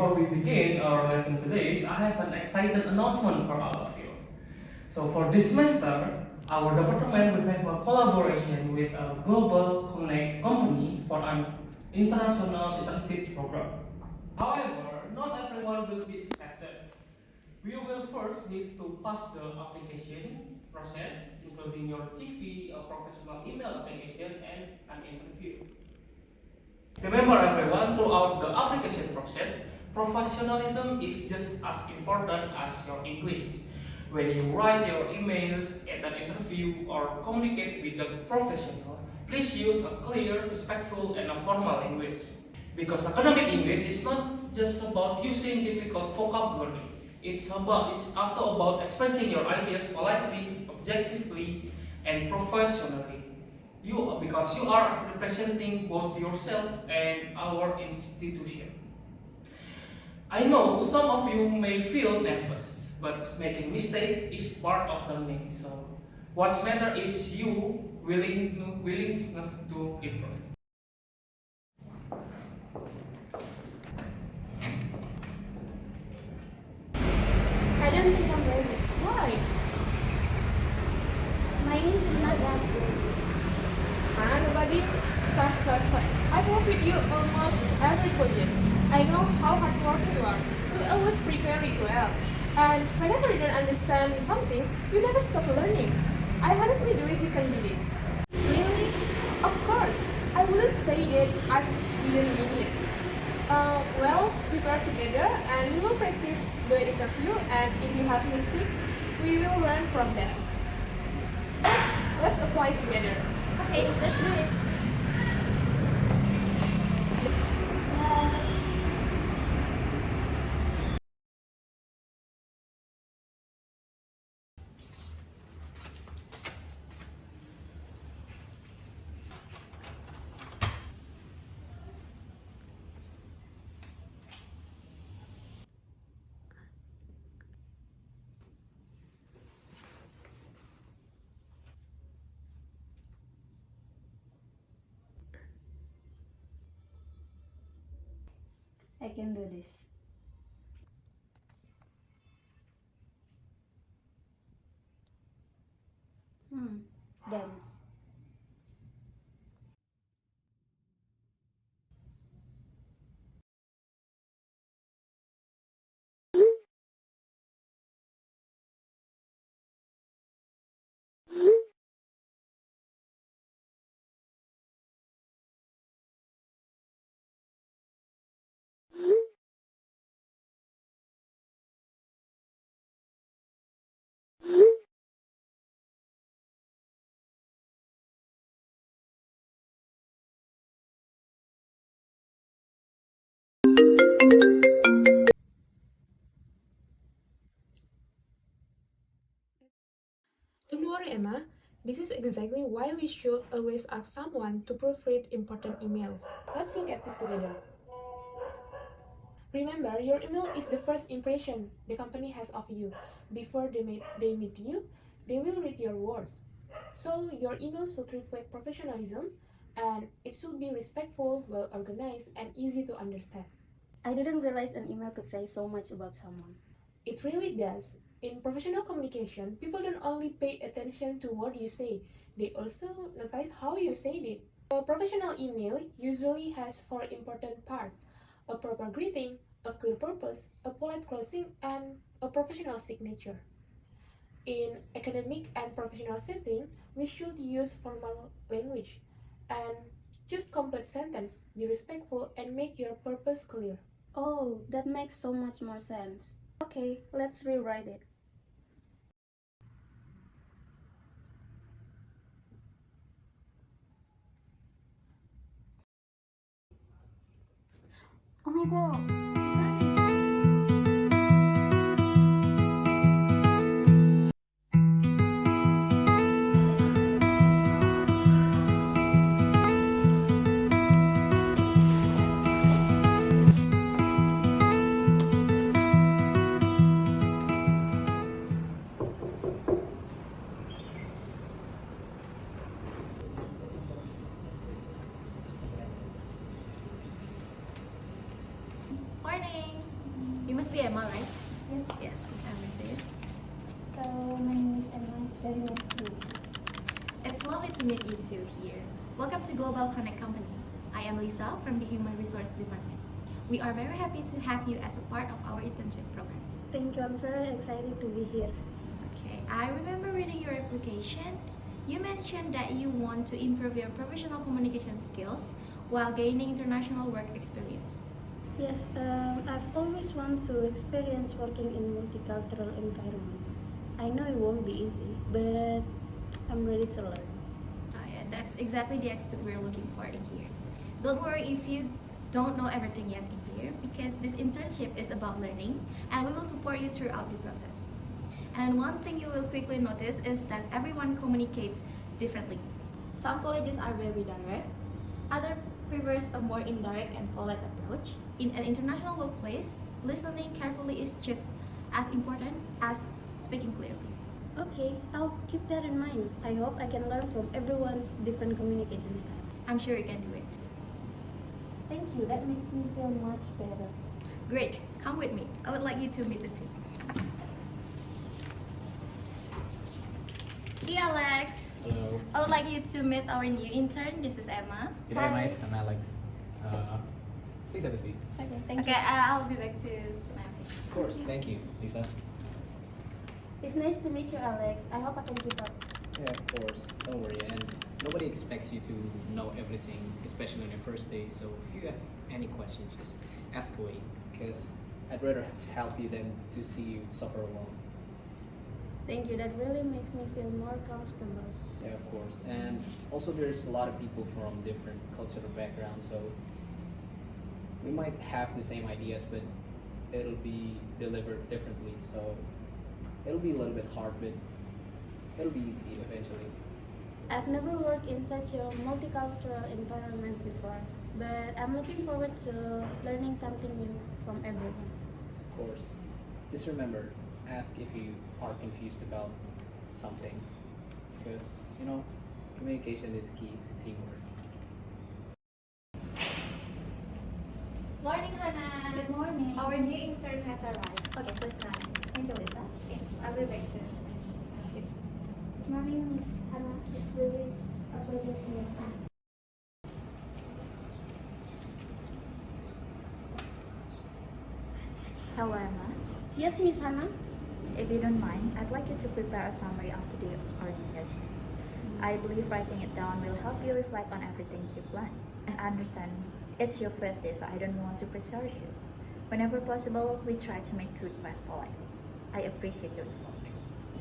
before we begin our lesson today, I have an exciting announcement for all of you. So for this semester, our department will have a collaboration with a global connect company for an international internship program. However, not everyone will be accepted. We will first need to pass the application process, including your CV, a professional email application, and an interview. Remember everyone, throughout the application process, professionalism is just as important as your English. When you write your emails, at an interview, or communicate with a professional, please use a clear, respectful, and a formal language. Because academic English is not just about using difficult vocabulary. It's also about expressing your ideas politely, objectively, and professionally. Because you are representing both yourself and our institution. I know some of you may feel nervous, but making mistake is part of learning. So what matters is you willingness to improve. I don't think I'm ready. Why? My English is not that good. Nobody starts perfect. I've worked with you almost every project. I know how hardworking you are. You always prepare it well. And whenever you don't understand something, you never stop learning. I honestly believe you can do this. Really? Of course, I wouldn't say it I didn't mean it. Well, prepare together and we will practice the interview, and if you have mistakes, we will learn from them. Let's apply together. Okay, let's do it. I can do this. Done. Don't worry, Emma. This is exactly why we should always ask someone to proofread important emails. Let's look at it together. Remember, your email is the first impression the company has of you. Before they meet you, they will read your words. So, your email should reflect professionalism, and it should be respectful, well organized, and easy to understand. I didn't realize an email could say so much about someone. It really does. In professional communication, people don't only pay attention to what you say, they also notice how you say it. A professional email usually has four important parts: a proper greeting, a clear purpose, a polite closing, and a professional signature. In academic and professional setting, we should use formal language and choose complete sentence, be respectful, and make your purpose clear. Oh, that makes so much more sense. Okay, let's rewrite it. Oh my god. very nice to meet you. It's lovely to meet you too here. Welcome to Global Connect Company. I am Lisa from the Human Resource Department. We are very happy to have you as a part of our internship program. Thank you, I'm very excited to be here. Okay, I remember reading your application. You mentioned that you want to improve your professional communication skills while gaining international work experience. Yes, I've always wanted to experience working in multicultural environment. I know it won't be easy, but I'm ready to learn. Yeah, that's exactly the attitude we're looking for in here. Don't worry if you don't know everything yet in here, because this internship is about learning and we will support you throughout the process. And one thing you will quickly notice is that everyone communicates differently. Some colleges are very direct, others prefers a more indirect and polite approach. In an international workplace, listening carefully is just as important as speaking clearly. Okay, I'll keep that in mind. I hope I can learn from everyone's different communication style. I'm sure you can do it. Thank you, that makes me feel much better. Great, come with me. I would like you to meet the team. Hey Alex. Hello. I would like you to meet our new intern. This is Emma. Good day, mates. I'm Alex. Please have a seat. Okay, thank Okay, you. I'll be back to my office. Of course. Thank you, Lisa. It's nice to meet you, Alex. I hope I can keep up. Yeah, of course. Don't worry. And nobody expects you to know everything, especially on your first day. So if you have any questions, just ask away. Because I'd rather help you than to see you suffer alone. Thank you, that really makes me feel more comfortable. Yeah, of course. And also, there's a lot of people from different cultural backgrounds, so we might have the same ideas, but it'll be delivered differently. So it'll be a little bit hard, but it'll be easy eventually. I've never worked in such a multicultural environment before, but I'm looking forward to learning something new from everyone. Of course. Just remember, ask if you are confused about something, because communication is key to teamwork. Morning, Hannah. Good morning. Our new intern has arrived. Okay, please come. Thank you, Lisa. Yes, I'll be back soon. Yes. Good morning, Miss Hannah. It's really a pleasure to meet you. Hello, Emma. Yes, Miss Hannah. If you don't mind, I'd like you to prepare a summary of today's orientation. I believe writing it down will help you reflect on everything you've learned. And understand it's your first day, so I don't want to pressure you. Whenever possible, we try to make requests politely. I appreciate your effort.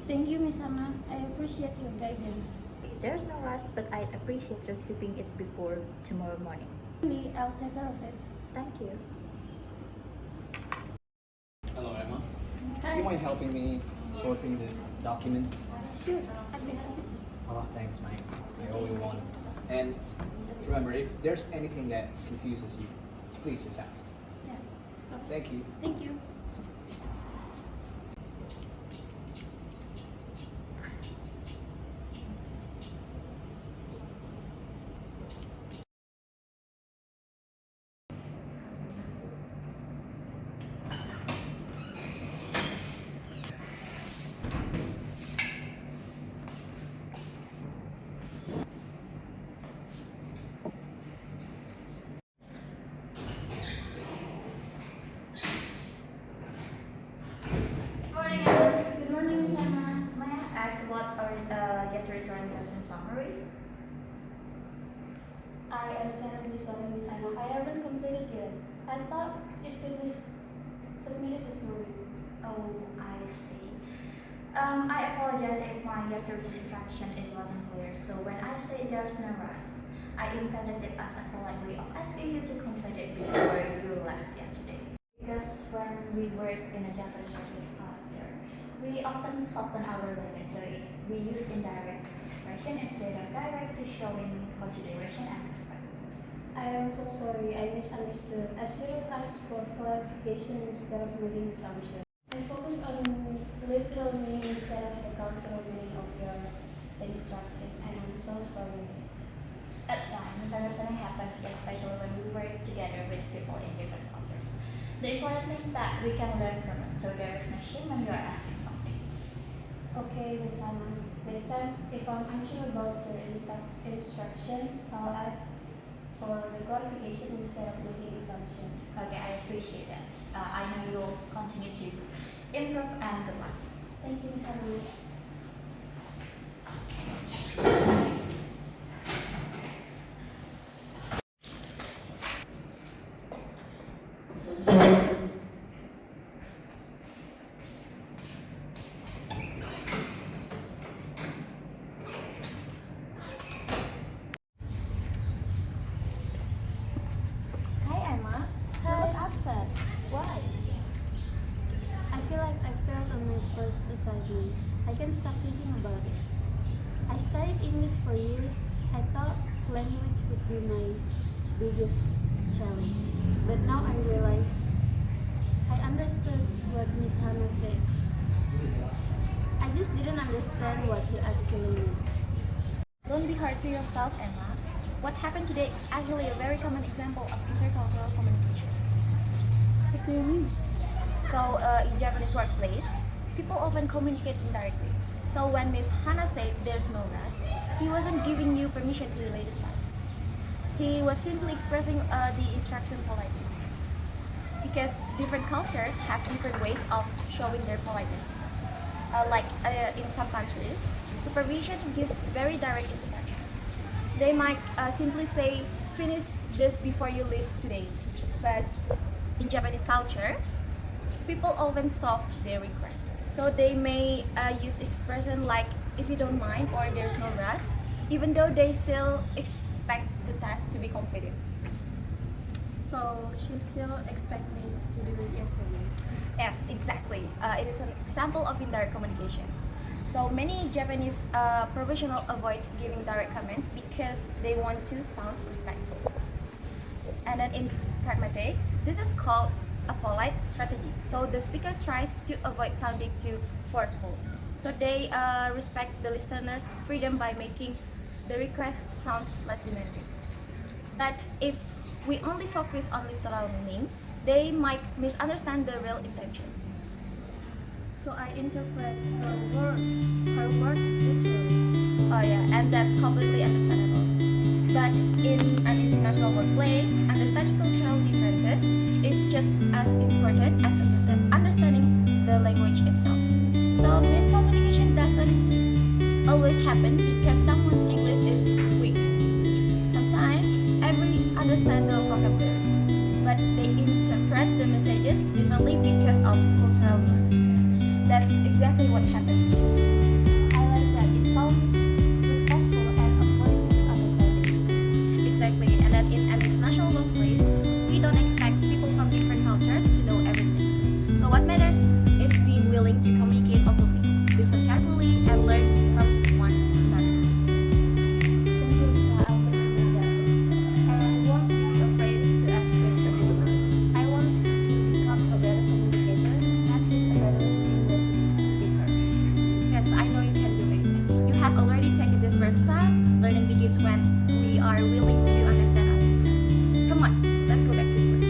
Thank you, Miss Hannah. I appreciate your guidance. There's no rush, but I'd appreciate your sipping it before tomorrow morning. Me, I'll take care of it. Thank you. Hello, Emma. Hi. Do you mind helping me sorting these documents? Sure, I'd be happy to. Oh, thanks, man. I owe you one. And remember, if there's anything that confuses you, please just ask. Yeah. Thank you. Thank you. Morning, Hannah. Good morning, Miss Hannah. May I ask what are yesterday's orientation summary? I am terribly sorry, Miss Hannah. I haven't completed yet. I thought it could be submitted this morning. Oh, I see. I apologize if my yesterday's instruction wasn't clear. So when I say there's no rush, I intended it as a polite way of asking you to complete it before you left yesterday. Because when we work in a Japanese workplace culture, we often soften our limits. So we use indirect expression instead of direct to showing consideration and respect. I am so sorry. I misunderstood. I should have asked for clarification instead of making assumptions. I focused on literal meaning instead of the cultural meaning of your instruction, and I'm so sorry. That's fine. Misunderstanding happen, especially when we work together with people in different cultures. The important thing that we can learn from them, so there is no shame when you are asking something. Okay, Miss Hannah. Next time, if I'm unsure about your instruction, I'll ask for the clarification instead of making assumption. Okay, I appreciate that. I know you'll continue to improve and good luck. Thank you, Miss Hannah. Hi Emma. You look upset. Why? I feel like I failed on my first assignment. I can't stop thinking about it. I studied English for years. I thought language would be my biggest challenge. But now I realize I understood what Miss Hannah said. I just didn't understand what he actually meant. Don't be hard to yourself, Emma. What happened today is actually a very common example of intercultural communication. What do you mean? So, in Japanese workplace, people often communicate indirectly. So when Miss Hannah said there's no rush, he wasn't giving you permission to relay the task. He was simply expressing the instruction politely. Because different cultures have different ways of showing their politeness. In some countries, supervision gives very direct instruction. They might simply say, finish this before you leave today. But in Japanese culture, people often solve their request. So they may use expression like, if you don't mind, or there's no rush, even though they still expect the task to be completed. So she still expects me to do it yesterday. Yes, exactly. It is an example of indirect communication. So many Japanese professionals avoid giving direct comments because they want to sound respectful. And then in pragmatics, this is called a polite strategy. So the speaker tries to avoid sounding too forceful. So they respect the listener's freedom by making the request sound less demanding. But if we only focus on literal meaning, they might misunderstand the real intention. So I interpret her word literally. Oh yeah, and that's completely understandable. But in an international workplace, understanding cultural differences is just as important as understanding the language itself. So miscommunication doesn't always happen because someone's English is weak. Sometimes every understand the vocabulary, but they interpret the messages differently because of cultural norms. That's exactly what happens. I like that. It sounds respectful and avoid misunderstanding. Exactly, and that in an international workplace, we don't expect people from different cultures to know everything. So what matters is being willing to communicate openly, listen carefully, and learn from one another. Thank you, Lisa. I'll remember that. And I won't be afraid to ask questions. I want to become a better communicator, not just a better English speaker. Yes, I know you can do it. You have already taken the first step. Learning begins when we are willing to understand others. Come on, let's go back to work.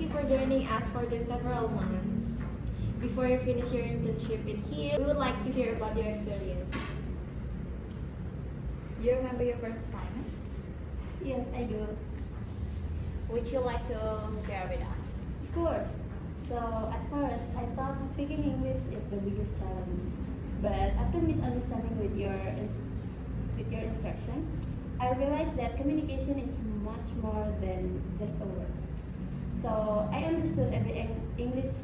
you for joining us for the several months. Before you finish your internship in here, we would like to hear about your experience. Do you remember your first assignment? Yes, I do. Would you like to share with us? Of course. So at first, I thought speaking English is the biggest challenge. But after misunderstanding with your instruction, I realized that communication is much more than just a word. So I understood every English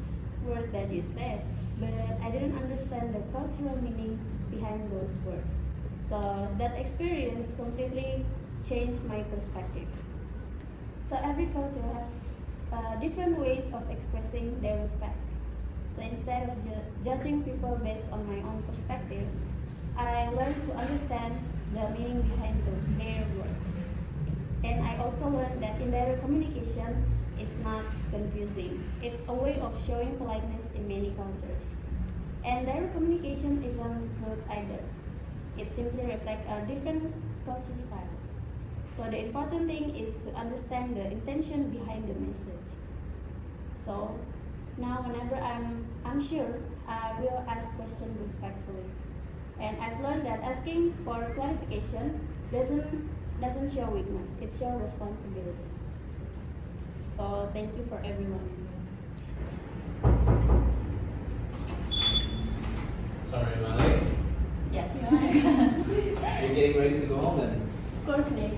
word that you said, but I didn't understand the cultural meaning behind those words. So that experience completely changed my perspective. So every culture has different ways of expressing their respect. So instead of judging people based on my own perspective, I learned to understand the meaning behind their words. And I also learned that indirect communication is not confusing. It's a way of showing politeness in many cultures. And direct communication isn't good either. It simply reflects a different culture style. So the important thing is to understand the intention behind the message. So now whenever I'm unsure, I will ask questions respectfully. And I've learned that asking for clarification doesn't show weakness, it shows responsibility. So thank you for everyone. Sorry, am I late? Yes, you are. You're getting ready to go home then? Of course, Nick.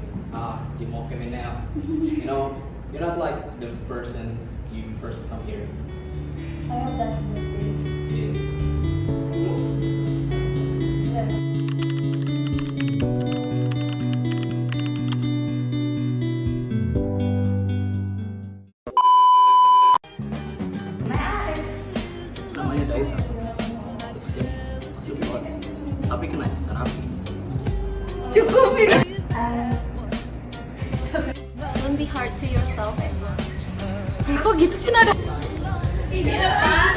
You're mocking me now. You know, you're not like the person you first come here. I hope that's the thing. Yes. Namanya Daita. Masuk got. Tapi kena sasar api. Don't be hard to yourself, Emma. Kok gitu sih nada? Iya,